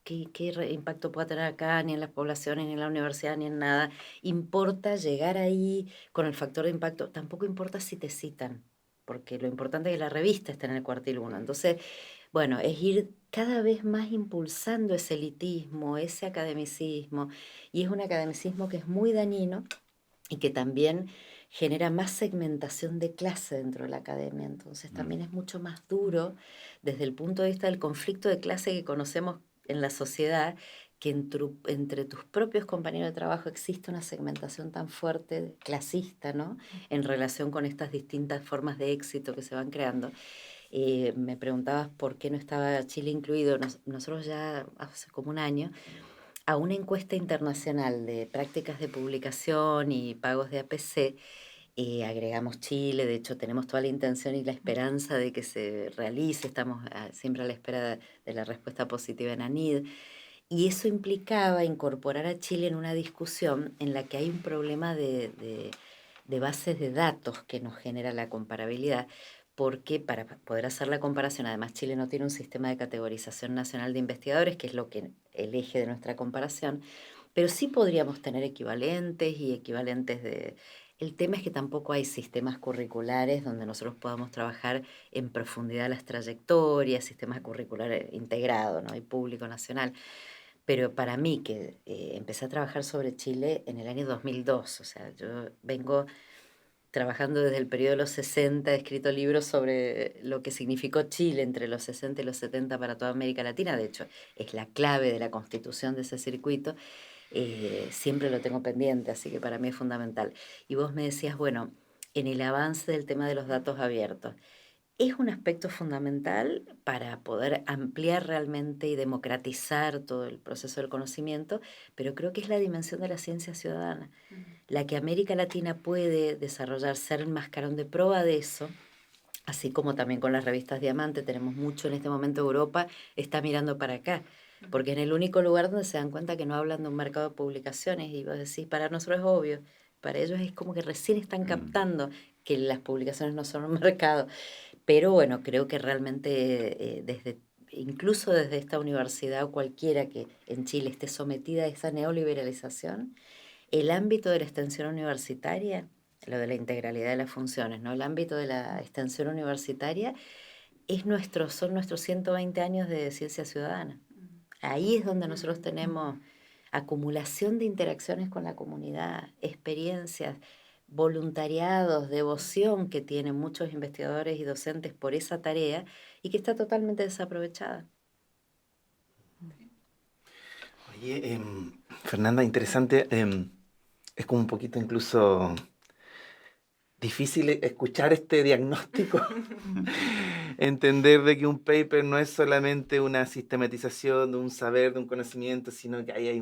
qué impacto pueda tener acá, ni en las poblaciones, ni en la universidad, ni en nada. Importa llegar ahí con el factor de impacto. Tampoco importa si te citan, porque lo importante es que la revista esté en el cuartil 1. Entonces, bueno, es ir cada vez más impulsando ese elitismo, ese academicismo, y es un academicismo que es muy dañino y que también genera más segmentación de clase dentro de la academia. Entonces también es mucho más duro desde el punto de vista del conflicto de clase que conocemos en la sociedad que entre tus propios compañeros de trabajo existe una segmentación tan fuerte, clasista, ¿no? En relación con estas distintas formas de éxito que se van creando. Me preguntabas por qué no estaba Chile incluido. Nosotros ya hace como un año, a una encuesta internacional de prácticas de publicación y pagos de APC, agregamos Chile. De hecho tenemos toda la intención y la esperanza de que se realice, estamos siempre a la espera de la respuesta positiva en ANID, y eso implicaba incorporar a Chile en una discusión en la que hay un problema de bases de datos que nos genera la comparabilidad, porque para poder hacer la comparación, además Chile no tiene un sistema de categorización nacional de investigadores, que es lo que el eje de nuestra comparación, pero sí podríamos tener equivalentes y equivalentes de... El tema es que tampoco hay sistemas curriculares donde nosotros podamos trabajar en profundidad las trayectorias, sistemas curriculares integrados, ¿no? Y público nacional. Pero para mí, que empecé a trabajar sobre Chile en el año 2002, o sea, yo vengo trabajando desde el periodo de los 60, he escrito libros sobre lo que significó Chile entre los 60 y los 70 para toda América Latina. De hecho, es la clave de la constitución de ese circuito. Siempre lo tengo pendiente, así que para mí es fundamental. Y vos me decías, bueno, en el avance del tema de los datos abiertos, es un aspecto fundamental para poder ampliar realmente y democratizar todo el proceso del conocimiento, pero creo que es la dimensión de la ciencia ciudadana, la que América Latina puede desarrollar, ser el mascarón de prueba de eso, así como también con las revistas Diamante. Tenemos mucho en este momento. Europa está mirando para acá, porque es el único lugar donde se dan cuenta que no hablan de un mercado de publicaciones, y vos decís, para nosotros es obvio, para ellos es como que recién están captando que las publicaciones no son un mercado. Pero bueno, creo que realmente incluso desde esta universidad o cualquiera que en Chile esté sometida a esa neoliberalización, el ámbito de la extensión universitaria, lo de la integralidad de las funciones, ¿no? El ámbito de la extensión universitaria son nuestros 120 años de ciencia ciudadana. Ahí es donde nosotros tenemos acumulación de interacciones con la comunidad, experiencias, voluntariados, devoción que tienen muchos investigadores y docentes por esa tarea, y que está totalmente desaprovechada. Oye, Fernanda, interesante. Es como un poquito incluso difícil escuchar este diagnóstico, entender de que un paper no es solamente una sistematización de un saber, de un conocimiento, sino que ahí hay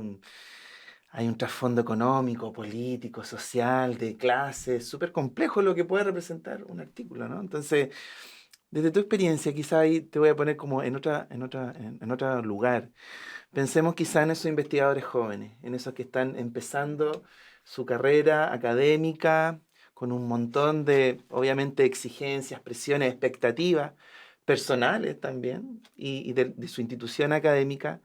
un trasfondo económico, político, social, de clase, súper complejo lo que puede representar un artículo, ¿no? Entonces, desde tu experiencia, quizá ahí te voy a poner como en otro lugar. Pensemos quizá en esos investigadores jóvenes, en esos que están empezando su carrera académica con un montón de, obviamente, exigencias, presiones, expectativas personales también y de su institución académica.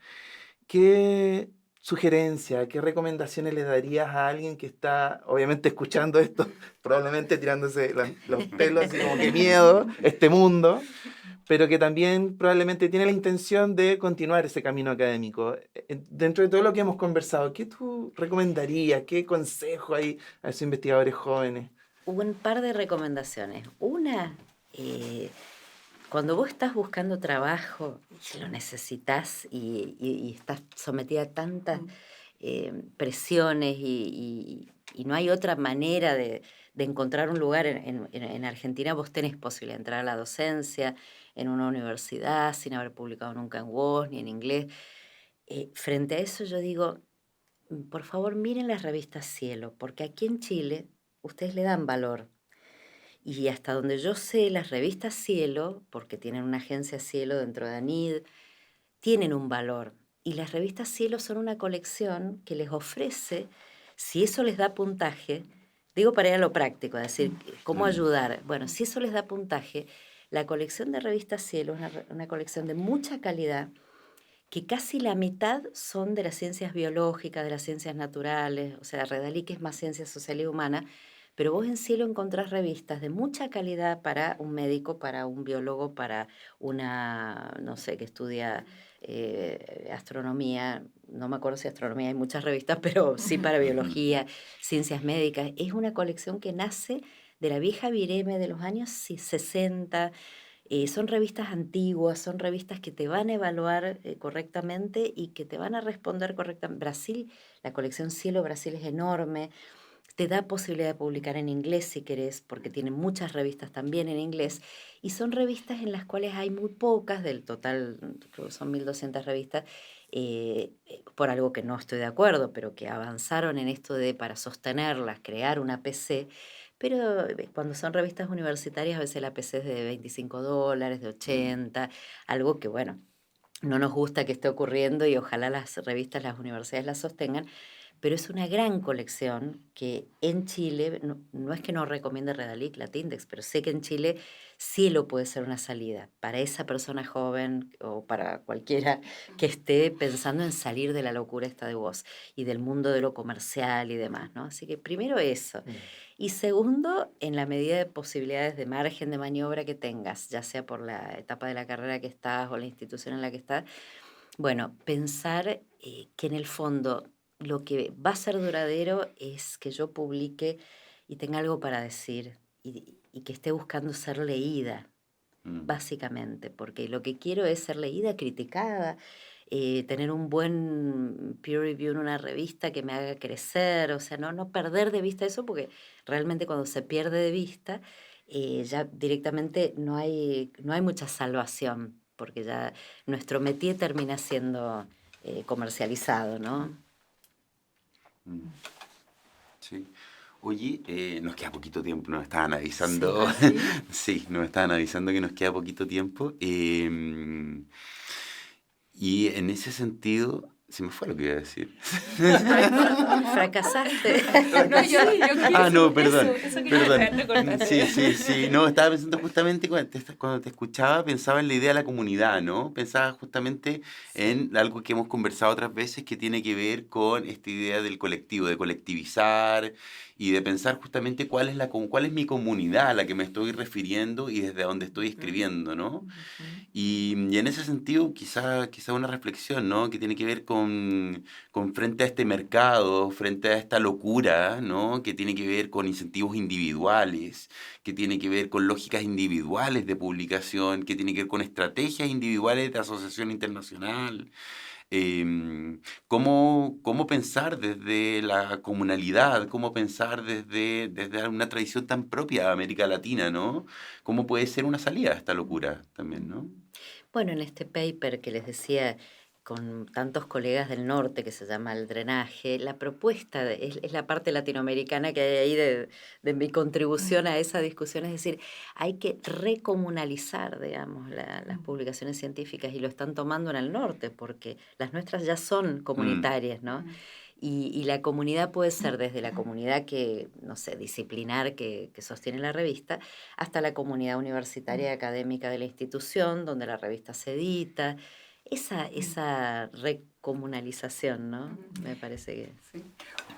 ¿Qué sugerencia, qué recomendaciones le darías a alguien que está, obviamente, escuchando esto, probablemente tirándose los pelos, así como que miedo, este mundo, pero que también probablemente tiene la intención de continuar ese camino académico? Dentro de todo lo que hemos conversado, ¿qué tú recomendarías? ¿Qué consejo hay a esos investigadores jóvenes? Un par de recomendaciones. Una, cuando vos estás buscando trabajo, lo necesitas y estás sometida a tantas presiones y no hay otra manera de encontrar un lugar en Argentina. Vos tenés posibilidad de entrar a la docencia en una universidad sin haber publicado nunca en WOS ni en inglés. Frente a eso yo digo, por favor miren las revistas Cielo, porque aquí en Chile ustedes le dan valor. Y hasta donde yo sé, las revistas Cielo, porque tienen una agencia Cielo dentro de ANID, tienen un valor. Y las revistas Cielo son una colección que les ofrece, si eso les da puntaje, digo para ir a lo práctico, es decir, cómo ayudar. Bueno, si eso les da puntaje, la colección de revistas Cielo es una colección de mucha calidad, que casi la mitad son de las ciencias biológicas, de las ciencias naturales, o sea, Redalí, que es más ciencia social y humana, pero vos en Cielo encontrás revistas de mucha calidad para un médico, para un biólogo, para una, no sé, que estudia astronomía. No me acuerdo si astronomía hay muchas revistas, pero sí para biología, ciencias médicas. Es una colección que nace de la vieja Vireme de los años 60, Son revistas antiguas, son revistas que te van a evaluar correctamente y que te van a responder correctamente. Brasil, la colección Cielo Brasil es enorme, te da posibilidad de publicar en inglés si querés, porque tiene muchas revistas también en inglés, y son revistas en las cuales hay muy pocas, del total, creo que son 1200 revistas, por algo que no estoy de acuerdo, pero que avanzaron en esto de, para sostenerlas, crear una PC, pero cuando son revistas universitarias a veces la PC es de $25, de 80, algo que bueno, no nos gusta que esté ocurriendo y ojalá las revistas, las universidades las sostengan, pero es una gran colección que en Chile, no es que no recomiende Redalic, Latindex, pero sé que en Chile sí lo puede ser una salida para esa persona joven o para cualquiera que esté pensando en salir de la locura esta de voz y del mundo de lo comercial y demás, ¿no? Así que primero eso. Y segundo, en la medida de posibilidades de margen de maniobra que tengas, ya sea por la etapa de la carrera que estás o la institución en la que estás, bueno, pensar que en el fondo lo que va a ser duradero es que yo publique y tenga algo para decir y que esté buscando ser leída, básicamente, porque lo que quiero es ser leída, criticada, tener un buen peer review en una revista que me haga crecer, o sea, no perder de vista eso, porque realmente cuando se pierde de vista, ya directamente no hay mucha salvación, porque ya nuestro métier termina siendo comercializado, ¿no? Mm. Sí. Oye, nos queda poquito tiempo, nos estaban avisando. ¿Sí? Sí, nos estaban avisando que nos queda poquito tiempo. Y en ese sentido, se me fue lo que iba a decir. Fracasaste. No, yo Ah, no, perdón, Eso quería perdón. recordar. Sí. No, estaba pensando justamente cuando te escuchaba, pensaba en la idea de la comunidad, ¿no? Pensaba justamente en algo que hemos conversado otras veces que tiene que ver con esta idea del colectivo, de colectivizar y de pensar justamente cuál es mi comunidad a la que me estoy refiriendo y desde dónde estoy escribiendo, ¿no? Y en ese sentido, quizá una reflexión, ¿no? Que tiene que ver con frente a este mercado, frente a esta locura, ¿no? Que tiene que ver con incentivos individuales, que tiene que ver con lógicas individuales de publicación, que tiene que ver con estrategias individuales de asociación internacional. ¿Cómo pensar desde la comunalidad? ¿Cómo pensar desde una tradición tan propia de América Latina, ¿no? ¿Cómo puede ser una salida a esta locura también, ¿no? Bueno, en este paper que les decía con tantos colegas del norte que se llama El Drenaje, la propuesta es la parte latinoamericana que hay ahí de mi contribución a esa discusión, es decir, hay que recomunalizar, digamos, las publicaciones científicas y lo están tomando en el norte porque las nuestras ya son comunitarias, ¿no? Y la comunidad puede ser desde la comunidad que, no sé, disciplinar que sostiene la revista, hasta la comunidad universitaria y académica de la institución, donde la revista se edita. Esa recomunalización, ¿no? Me parece que... Sí.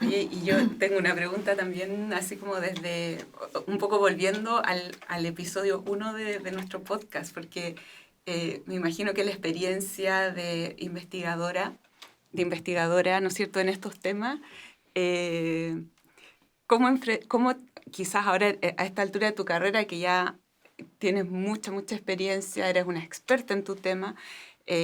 Oye, y yo tengo una pregunta también, así como desde, un poco volviendo al episodio 1 de nuestro podcast, porque me imagino que la experiencia de investigadora, ¿no es cierto?, en estos temas, ¿cómo quizás ahora a esta altura de tu carrera, que ya tienes mucha experiencia, eres una experta en tu tema,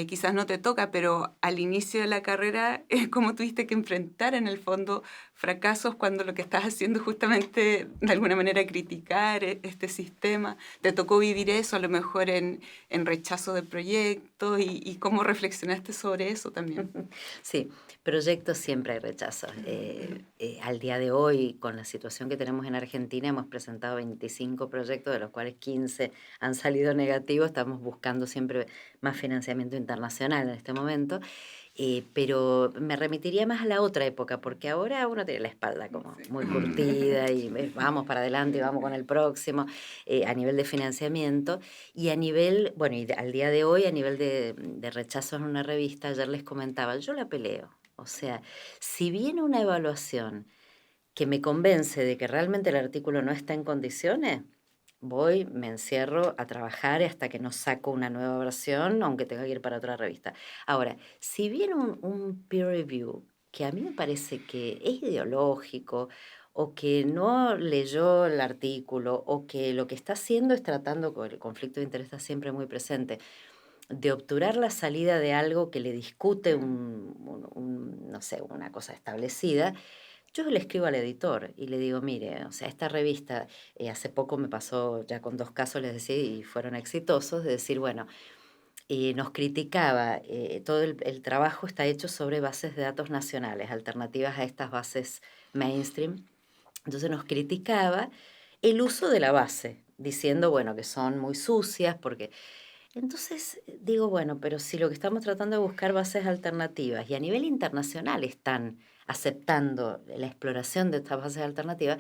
quizás no te toca, pero al inicio de la carrera, ¿cómo tuviste que enfrentar en el fondo fracasos cuando lo que estás haciendo es justamente de alguna manera criticar este sistema? ¿Te tocó vivir eso a lo mejor en rechazo de proyectos y cómo reflexionaste sobre eso también? Sí, proyectos siempre hay rechazo. Al día de hoy, con la situación que tenemos en Argentina, hemos presentado 25 proyectos, de los cuales 15 han salido negativos. Estamos buscando siempre más financiamiento internacional en este momento. Pero me remitiría más a la otra época, porque ahora uno tiene la espalda como muy curtida y vamos para adelante y vamos con el próximo, a nivel de financiamiento y a nivel, bueno, y al día de hoy a nivel de rechazo en una revista, ayer les comentaba, yo la peleo. O sea, si viene una evaluación que me convence de que realmente el artículo no está en condiciones, voy, me encierro a trabajar hasta que no saco una nueva versión, aunque tenga que ir para otra revista. Ahora, si viene un peer review que a mí me parece que es ideológico, o que no leyó el artículo, o que lo que está haciendo es tratando, con el conflicto de interés está siempre muy presente, de obturar la salida de algo que le discute no sé, una cosa establecida, yo le escribo al editor y le digo, mire, o sea, esta revista, hace poco me pasó ya con 2 casos, les decía, y fueron exitosos, de decir, bueno, nos criticaba, todo el trabajo está hecho sobre bases de datos nacionales, alternativas a estas bases mainstream. Entonces nos criticaba el uso de la base, diciendo, bueno, que son muy sucias, porque... Entonces digo, bueno, pero si lo que estamos tratando de buscar bases alternativas y a nivel internacional están aceptando la exploración de estas bases alternativas,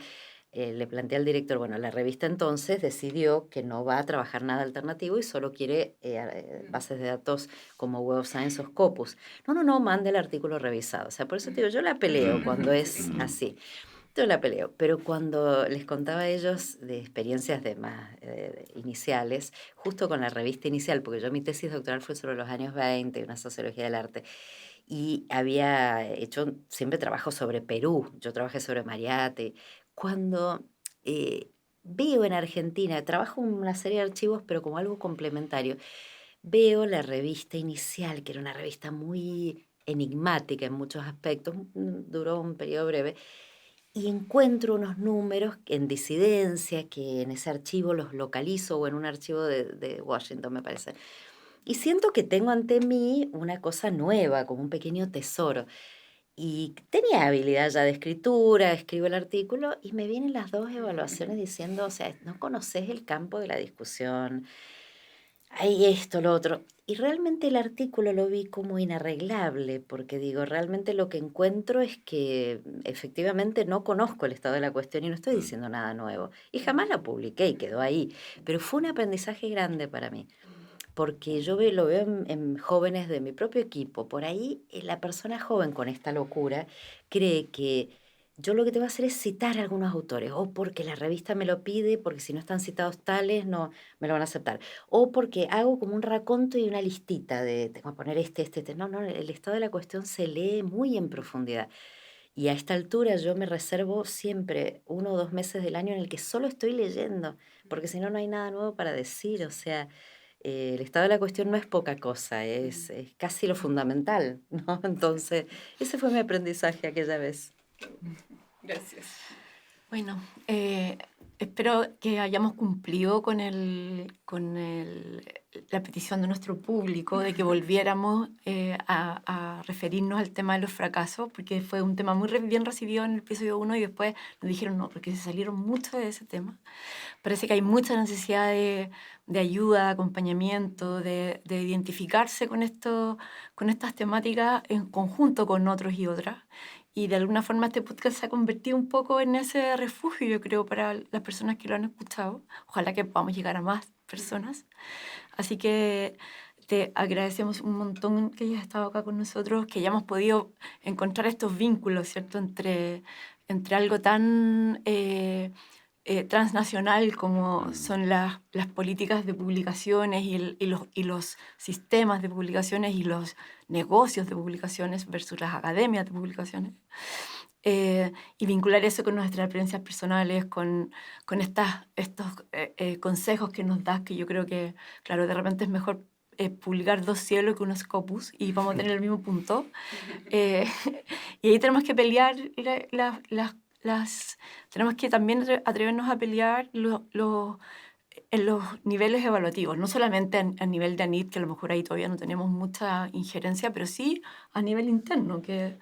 le planteé al director, bueno, la revista entonces decidió que no va a trabajar nada alternativo y solo quiere bases de datos como Web of Science o Scopus. No, mande el artículo revisado. O sea, por eso te digo, yo la peleo cuando es así. Yo la peleo, pero cuando les contaba a ellos de experiencias de más iniciales, justo con la revista inicial, porque yo mi tesis doctoral fue sobre los años 20, una sociología del arte, y había hecho siempre trabajo sobre Perú, yo trabajé sobre Mariate. Cuando veo en Argentina, trabajo en una serie de archivos, pero como algo complementario, veo la revista inicial, que era una revista muy enigmática en muchos aspectos, duró un periodo breve, y encuentro unos números en disidencia, que en ese archivo los localizo, o en un archivo de Washington, me parece. Y siento que tengo ante mí una cosa nueva, como un pequeño tesoro. Y tenía habilidad ya de escritura, escribo el artículo y me vienen las 2 evaluaciones diciendo, o sea, no conoces el campo de la discusión, hay esto, lo otro. Y realmente el artículo lo vi como inarreglable, porque digo, realmente lo que encuentro es que efectivamente no conozco el estado de la cuestión y no estoy diciendo nada nuevo. Y jamás la publiqué y quedó ahí. Pero fue un aprendizaje grande para mí, porque yo lo veo en jóvenes de mi propio equipo. Por ahí la persona joven con esta locura cree que yo lo que te voy a hacer es citar a algunos autores, o porque la revista me lo pide, porque si no están citados tales no me lo van a aceptar, o porque hago como un raconto y una listita de, tengo que poner este. No, el estado de la cuestión se lee muy en profundidad. Y a esta altura yo me reservo siempre 1 o 2 meses del año en el que solo estoy leyendo, porque si no, no hay nada nuevo para decir. O sea, el estado de la cuestión no es poca cosa, es casi lo fundamental, ¿no? Entonces, ese fue mi aprendizaje aquella vez. Gracias. Bueno, espero que hayamos cumplido con la petición de nuestro público de que volviéramos a referirnos al tema de los fracasos, porque fue un tema muy bien recibido en el episodio 1 y después nos dijeron no, porque se salieron mucho de ese tema. Parece que hay mucha necesidad de ayuda, de acompañamiento, de identificarse con estas temáticas en conjunto con otros y otras. Y de alguna forma este podcast se ha convertido un poco en ese refugio, yo creo, para las personas que lo han escuchado. Ojalá que podamos llegar a más personas. Así que te agradecemos un montón que hayas estado acá con nosotros, que hayamos podido encontrar estos vínculos, ¿cierto?, entre algo tan transnacional como son las políticas de publicaciones y los sistemas de publicaciones y los negocios de publicaciones versus las academias de publicaciones. Y vincular eso con nuestras experiencias personales, con estos consejos que nos das, que yo creo que, claro, de repente es mejor publicar 2 cielos que un Scopus y vamos a tener el mismo punto. Y ahí tenemos que pelear tenemos que también atrevernos a pelear en los niveles evaluativos, no solamente a nivel de ANIT, que a lo mejor ahí todavía no tenemos mucha injerencia, pero sí a nivel interno, que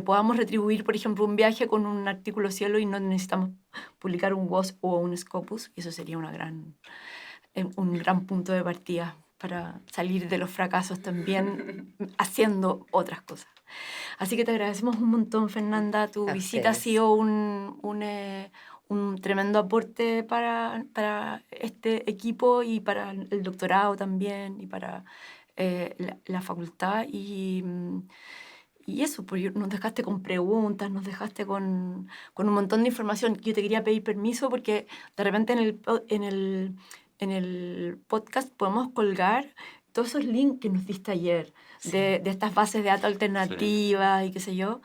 podamos retribuir, por ejemplo, un viaje con un artículo cielo y no necesitamos publicar un WOS o un Scopus, y eso sería un gran punto de partida para salir de los fracasos también haciendo otras cosas. Así que te agradecemos un montón, Fernanda. Tu visita ha sido un tremendo aporte para este equipo y para el doctorado también y para la facultad. Y eso, porque nos dejaste con preguntas, nos dejaste con un montón de información. Yo te quería pedir permiso porque de repente en el podcast podemos colgar todos esos links que nos diste ayer, sí, de estas bases de datos alternativas, sí, y qué sé yo.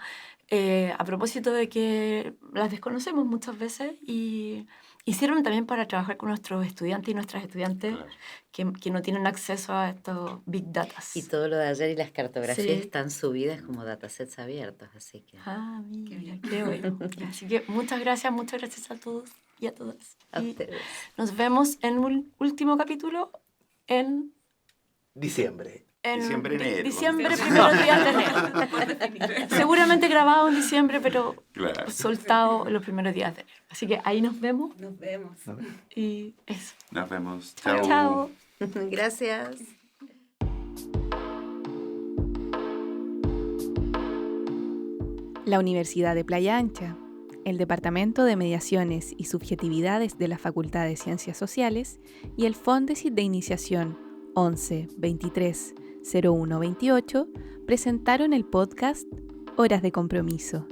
a propósito de que las desconocemos muchas veces y sirven también para trabajar con nuestros estudiantes y nuestras estudiantes que no tienen acceso a estos big data. Y todo lo de ayer y las cartografías Sí. están subidas como datasets abiertos, así que Ah, mira, qué bueno. Así que muchas gracias a todos y a todas. a Y ustedes. nos vemos en un último capítulo en Diciembre. Diciembre, enero. Diciembre, primeros días de enero. Seguramente grabado en diciembre, pero Claro. soltado en los primeros días de enero. Así que ahí nos vemos Nos vemos. y eso. Nos vemos. Chao, chao. Gracias. La Universidad de Playa Ancha, el Departamento de Mediaciones y Subjetividades de la Facultad de Ciencias Sociales y el Fondesit de Iniciación 11 23 01 28 presentaron el podcast Horas de Compromiso.